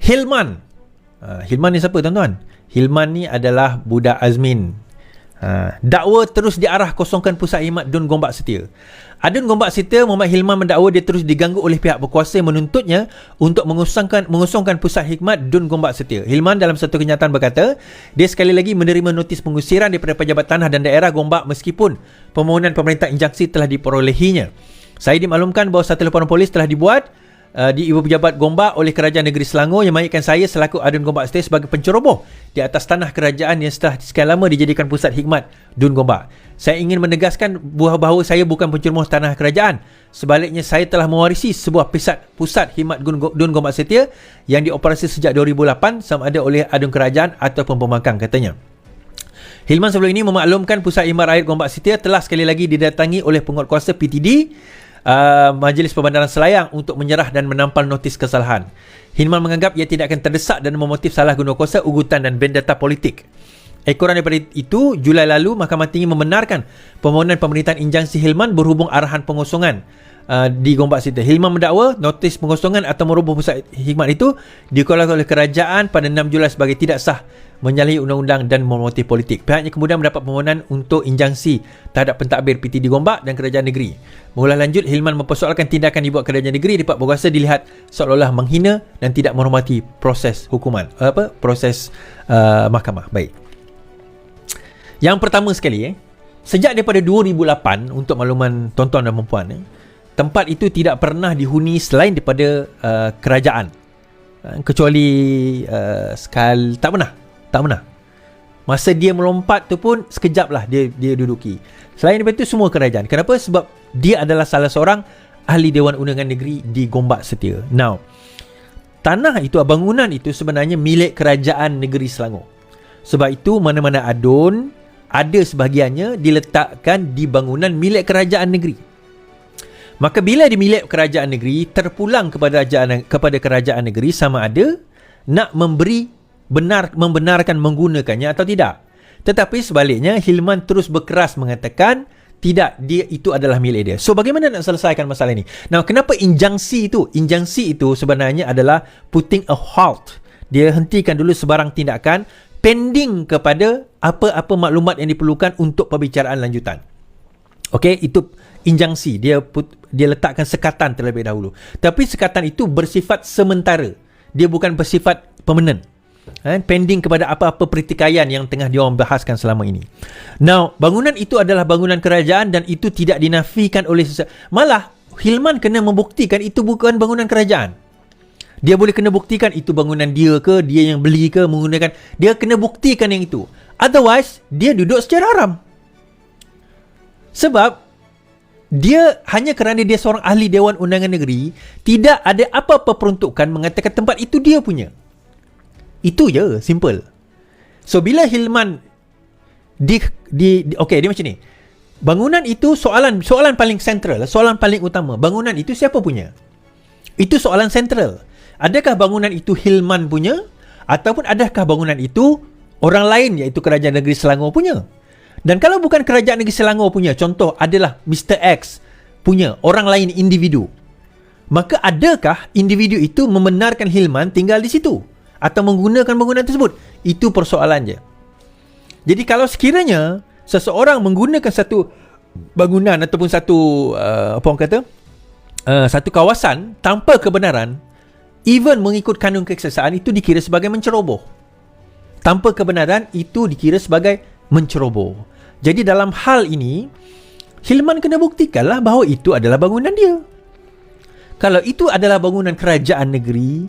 Hilman. Hilman ni siapa tuan-tuan? Hilman ni adalah budak Azmin. Dakwa terus diarah kosongkan pusat khidmat Dun Gombak Setia. Adun Gombak Setia, Muhammad Hilman mendakwa dia terus diganggu oleh pihak berkuasa yang menuntutnya untuk mengosongkan pusat khidmat Dun Gombak Setia. Hilman dalam satu kenyataan berkata, dia sekali lagi menerima notis pengusiran daripada Pejabat Tanah dan Daerah Gombak meskipun permohonan pemerintah injunksi telah diperolehinya. Saya dimaklumkan bahawa satu laporan polis telah dibuat di Ibu Pejabat Gombak oleh Kerajaan Negeri Selangor yang mengaitkan saya selaku Adun Gombak Setia sebagai penceroboh di atas tanah kerajaan yang setelah sekian lama dijadikan pusat khidmat Dun Gombak. Saya ingin menegaskan bahawa saya bukan penceroboh tanah kerajaan. Sebaliknya, saya telah mewarisi sebuah pusat khidmat Dun Gombak Setia yang dioperasi sejak 2008 sama ada oleh Adun Kerajaan ataupun pembangkang, katanya. Hilman sebelum ini memaklumkan pusat khidmat rakyat Gombak Setia telah sekali lagi didatangi oleh penguatkuasa PTD Majlis Perbandaran Selayang untuk menyerah dan menampal notis kesalahan. Hilman menganggap ia tidak akan terdesak dan memotif salah guna kuasa, ugutan dan vendetta politik. Ekoran daripada itu, Julai lalu Mahkamah Tinggi membenarkan permohonan pemerintahan injunksi Hilman berhubung arahan pengosongan di Gombak Setia. Hilman mendakwa notis pengosongan atau meroboh pusat khidmat itu dikeluarkan oleh kerajaan pada 6 Julai sebagai tidak sah, menyalahi undang-undang dan memotif politik. Pihaknya kemudian mendapat permohonan untuk injunksi terhadap pentadbir PTD Gombak dan Kerajaan Negeri. Mengulas lanjut, Hilman mempersoalkan tindakan dibuat Kerajaan Negeri di pihak berkuasa dilihat seolah-olah menghina dan tidak menghormati proses hukuman, proses mahkamah. Baik. Yang pertama sekali, sejak daripada 2008, untuk makluman tuan-tuan dan puan-puan, tempat itu tidak pernah dihuni selain daripada kerajaan. Kecuali sekali, tak pernah. Masa dia melompat tu pun sekejap lah dia duduki. Selain daripada itu semua kerajaan. Kenapa? Sebab dia adalah salah seorang ahli Dewan Undangan Negeri di Gombak Setia. Now, tanah itu, bangunan itu sebenarnya milik Kerajaan Negeri Selangor. Sebab itu mana-mana adun, ada sebahagiannya diletakkan di bangunan milik Kerajaan Negeri. Maka bila di milik Kerajaan Negeri, terpulang kepada Kerajaan Negeri sama ada nak membenarkan menggunakannya atau tidak. Tetapi sebaliknya, Hilman terus berkeras mengatakan tidak, dia itu adalah milik dia. So bagaimana nak selesaikan masalah ini? Now, kenapa injunksi itu? Injunksi itu sebenarnya adalah putting a halt. Dia hentikan dulu sebarang tindakan pending kepada apa-apa maklumat yang diperlukan untuk perbicaraan lanjutan. Okey, itu injunksi. Dia letakkan sekatan terlebih dahulu. Tapi sekatan itu bersifat sementara. Dia bukan bersifat permanent. Pending kepada apa-apa pertikaian yang tengah diorang bahaskan selama ini. Now, bangunan itu adalah bangunan kerajaan dan itu tidak dinafikan oleh malah Hilman kena membuktikan itu bukan bangunan kerajaan. Dia boleh kena buktikan itu bangunan dia ke, dia yang beli ke, menggunakan. Dia kena buktikan yang itu. Otherwise, dia duduk secara haram. Sebab dia hanya kerana dia seorang ahli Dewan Undangan Negeri, tidak ada apa-apa peruntukan mengatakan tempat itu dia punya. Itu je, simple. So bila Hilman okey, dia macam ni. Bangunan itu soalan paling sentral, soalan paling utama. Bangunan itu siapa punya? Itu soalan sentral. Adakah bangunan itu Hilman punya ataupun adakah bangunan itu orang lain iaitu Kerajaan Negeri Selangor punya? Dan kalau bukan Kerajaan Negeri Selangor punya, contoh adalah Mr. X punya, orang lain individu, maka adakah individu itu membenarkan Hilman tinggal di situ atau menggunakan bangunan tersebut? Itu persoalan je. Jadi kalau sekiranya seseorang menggunakan satu bangunan ataupun satu satu kawasan tanpa kebenaran, even mengikut kanun keseksaan, itu dikira sebagai menceroboh. Tanpa kebenaran, itu dikira sebagai menceroboh. Jadi dalam hal ini, Hilman kena buktikanlah bahawa itu adalah bangunan dia. Kalau itu adalah bangunan kerajaan negeri,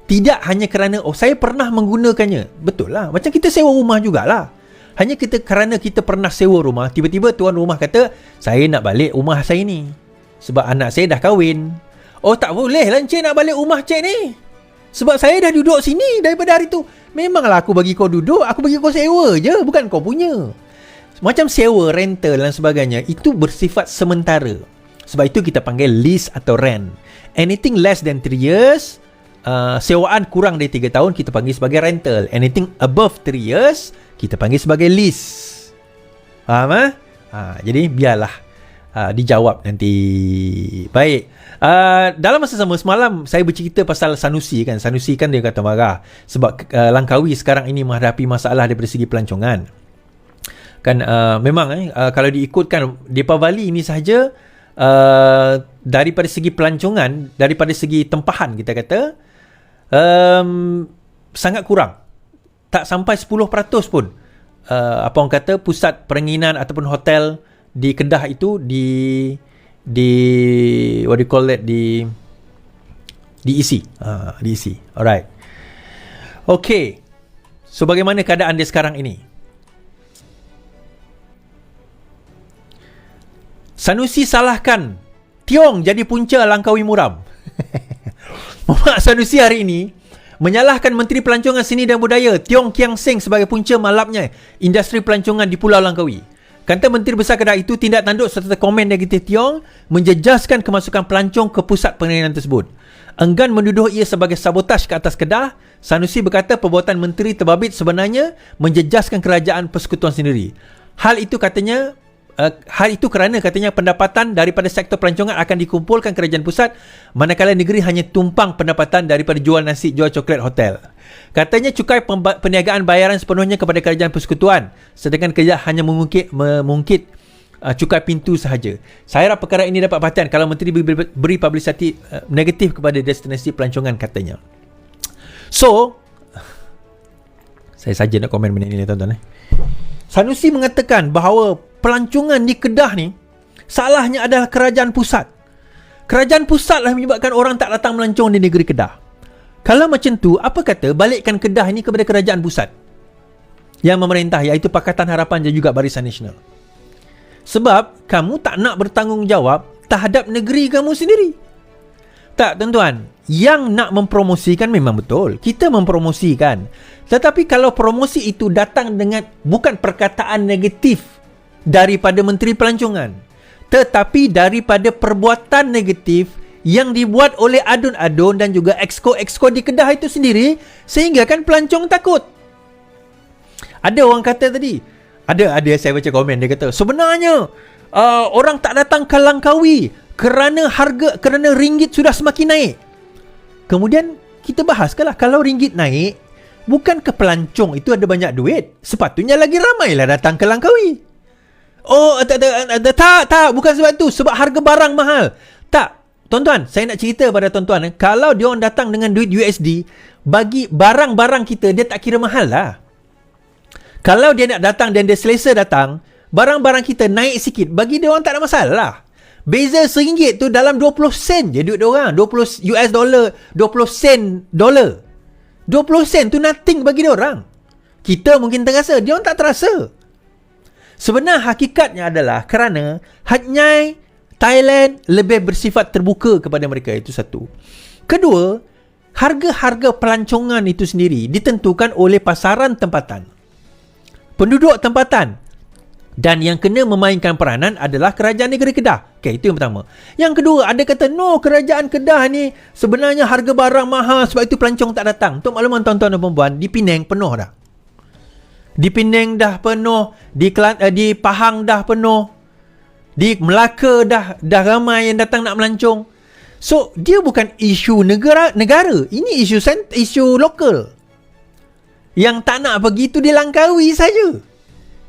tidak hanya kerana saya pernah menggunakannya. Betul lah, macam kita sewa rumah jugalah. Hanya kerana kita pernah sewa rumah, tiba-tiba tuan rumah kata, saya nak balik rumah saya ni sebab anak saya dah kahwin. Oh, tak boleh lah encik nak balik rumah cik ni, sebab saya dah duduk sini daripada hari tu. Memanglah aku bagi kau duduk, aku bagi kau sewa je, bukan kau punya. Macam sewa, rental dan sebagainya, itu bersifat sementara. Sebab itu kita panggil lease atau rent. Anything less than 3 years, sewaan kurang dari 3 tahun, kita panggil sebagai rental. Anything above 3 years, kita panggil sebagai lease. Faham? Jadi biarlah dijawab nanti. Baik. Dalam masa sama semalam saya bercerita pasal Sanusi kan. Sanusi kan dia kata marah sebab Langkawi sekarang ini menghadapi masalah daripada segi pelancongan. Kan memang kalau diikutkan Depa Bali ini sahaja daripada segi pelancongan, daripada segi tempahan kita kata sangat kurang. Tak sampai 10% pun apa orang kata pusat peranginan ataupun hotel di Kedah itu di what do you call that, diisi. Diisi. Alright. Okay. So bagaimana keadaan dia sekarang ini? Sanusi salahkan Tiong jadi punca Langkawi muram. Muhammad Sanusi hari ini menyalahkan Menteri Pelancongan Seni dan Budaya Tiong Kiang Seng sebagai punca malapnya industri pelancongan di Pulau Langkawi. Kata Menteri Besar Kedah itu, tindak tanduk serta komen negatif Tiong menjejaskan kemasukan pelancong ke pusat pengenalan tersebut. Enggan menuduh ia sebagai sabotaj ke atas Kedah, Sanusi berkata perbuatan Menteri terbabit sebenarnya menjejaskan kerajaan persekutuan sendiri. Hal itu kerana katanya pendapatan daripada sektor pelancongan akan dikumpulkan kerajaan pusat, manakala negeri hanya tumpang pendapatan daripada jual nasi, jual coklat, hotel. Katanya cukai perniagaan bayaran sepenuhnya kepada kerajaan persekutuan, sedangkan kerajaan hanya mengungkit cukai pintu sahaja. Saya harap perkara ini dapat perhatian kalau Menteri beri publicity negatif kepada destinasi pelancongan katanya. So, saya saja nak komen benda ni tuan-tuan. Sanusi mengatakan bahawa pelancongan di Kedah ni salahnya adalah kerajaan pusat. Kerajaan pusat lah menyebabkan orang tak datang melancong di negeri Kedah. Kalau macam tu, apa kata balikkan Kedah ini kepada kerajaan pusat yang memerintah, iaitu Pakatan Harapan dan juga Barisan Nasional. Sebab kamu tak nak bertanggungjawab terhadap negeri kamu sendiri. Tak, tuan-tuan, yang nak mempromosikan memang betul, kita mempromosikan. Tetapi kalau promosi itu datang dengan bukan perkataan negatif daripada Menteri Pelancongan, tetapi daripada perbuatan negatif yang dibuat oleh adun-adun dan juga exco-exco di Kedah itu sendiri, sehingga kan pelancong takut. Ada orang kata tadi, ada saya baca komen, dia kata sebenarnya orang tak datang ke Langkawi kerana ringgit sudah semakin naik. Kemudian kita bahaskanlah, kalau ringgit naik, bukan ke pelancong itu ada banyak duit, sepatutnya lagi ramailah datang ke Langkawi. Oh, tak, bukan sebab tu, sebab harga barang mahal. Tak, tuan-tuan, saya nak cerita pada tuan-tuan, kalau dia orang datang dengan duit USD, bagi barang-barang kita, dia tak kira mahal lah. Kalau dia nak datang dan dia selesa datang, barang-barang kita naik sikit, bagi dia orang tak ada masalah. Beza RM1 tu dalam 20 sen je duit dia orang, 20 US dollar, 20 sen dolar. 20 sen tu nothing bagi dia orang. Kita mungkin terasa, dia orang tak terasa. Sebenar hakikatnya adalah kerana hanya Thailand lebih bersifat terbuka kepada mereka, itu satu. Kedua, harga-harga pelancongan itu sendiri ditentukan oleh pasaran tempatan, penduduk tempatan, dan yang kena memainkan peranan adalah kerajaan negeri Kedah. Okay, itu yang pertama. Yang kedua, ada kata no, kerajaan Kedah ni sebenarnya harga barang mahal, sebab itu pelancong tak datang. Untuk makluman tuan-tuan dan puan-puan, di Penang penuh dah. Di Penang dah penuh, di Pahang dah penuh, di Melaka dah ramai yang datang nak melancong. So, dia bukan isu negara. Ini isu lokal. Yang tak nak pergi tu di Langkawi saja.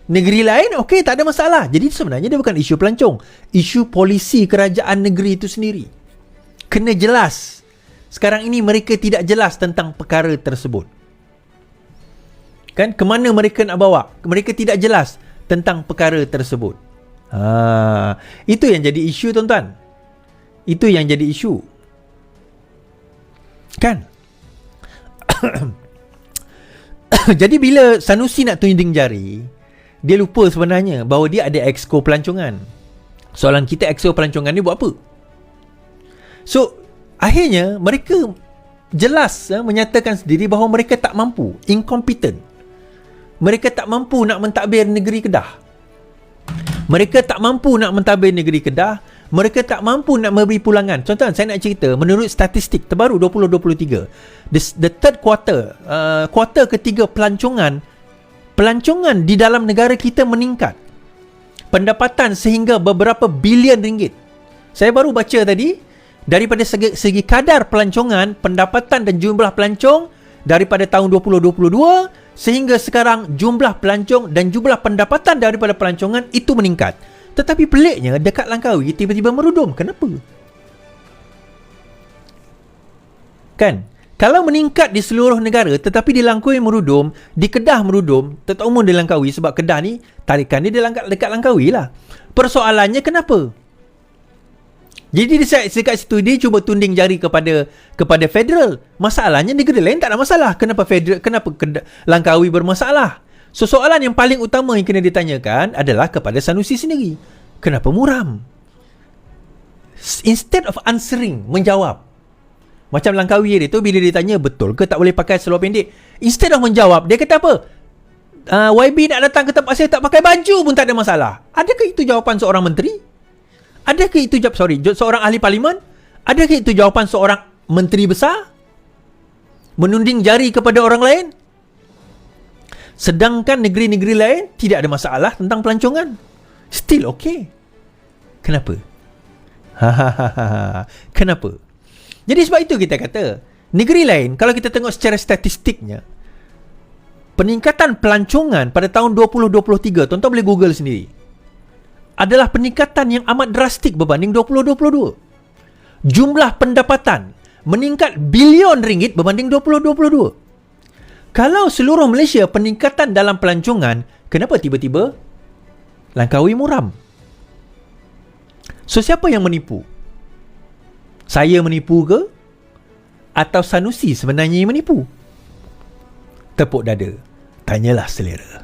Negeri lain, okey, tak ada masalah. Jadi sebenarnya dia bukan isu pelancong, isu polisi kerajaan negeri itu sendiri. Kena jelas. Sekarang ini mereka tidak jelas tentang perkara tersebut. Kan, kemana mereka nak bawa? Mereka tidak jelas tentang perkara tersebut. Itu yang jadi isu, tuan-tuan. Itu yang jadi isu. Kan? Jadi bila Sanusi nak tunjuk jari, dia lupa sebenarnya bahawa dia ada exco pelancongan. Soalan kita, exco pelancongan ni buat apa? So, akhirnya mereka jelas menyatakan sendiri bahawa mereka tak mampu, incompetent. Mereka tak mampu nak mentadbir negeri Kedah. Mereka tak mampu nak mentadbir negeri Kedah. Mereka tak mampu nak memberi pulangan. Contoh, saya nak cerita, menurut statistik terbaru 2023, the third quarter, kuartal ketiga pelancongan di dalam negara kita meningkat. pendapatan sehingga beberapa bilion ringgit. Saya baru baca tadi, daripada segi kadar pelancongan, pendapatan dan jumlah pelancong daripada tahun 2022 sehingga sekarang, jumlah pelancong dan jumlah pendapatan daripada pelancongan itu meningkat. Tetapi peliknya, dekat Langkawi tiba-tiba merudum. Kenapa? Kan? Kalau meningkat di seluruh negara tetapi di Langkawi merudum, di Kedah merudum, terutama di Langkawi, sebab Kedah ni tarikan dia dekat Langkawi lah. Persoalannya kenapa? Jadi dekat situ dia cuba tunding jari kepada federal. Masalahnya negara lain tak ada masalah. Kenapa Langkawi bermasalah? So, soalan yang paling utama yang kena ditanyakan adalah kepada Sanusi sendiri. Kenapa muram? Instead of answering, menjawab. Macam Langkawi dia tu, bila dia tanya betul ke tak boleh pakai seluar pendek, instead of menjawab, dia kata apa? YB nak datang ke tempat saya tak pakai baju pun tak ada masalah. Adakah itu jawapan seorang menteri? Adakah itu seorang ahli parlimen? Adakah itu jawapan seorang menteri besar? Menunding jari kepada orang lain? Sedangkan negeri-negeri lain tidak ada masalah tentang pelancongan. Still okay. Kenapa? Kenapa? Jadi sebab itu kita kata, negeri lain, kalau kita tengok secara statistiknya, peningkatan pelancongan pada tahun 2023, tuan-tuan boleh Google sendiri, adalah peningkatan yang amat drastik berbanding 2022. Jumlah pendapatan meningkat bilion ringgit berbanding 2022. Kalau seluruh Malaysia peningkatan dalam pelancongan, kenapa tiba-tiba Langkawi muram? So, siapa yang menipu? Saya menipu ke? Atau Sanusi sebenarnya yang menipu? Tepuk dada. Tanyalah selera.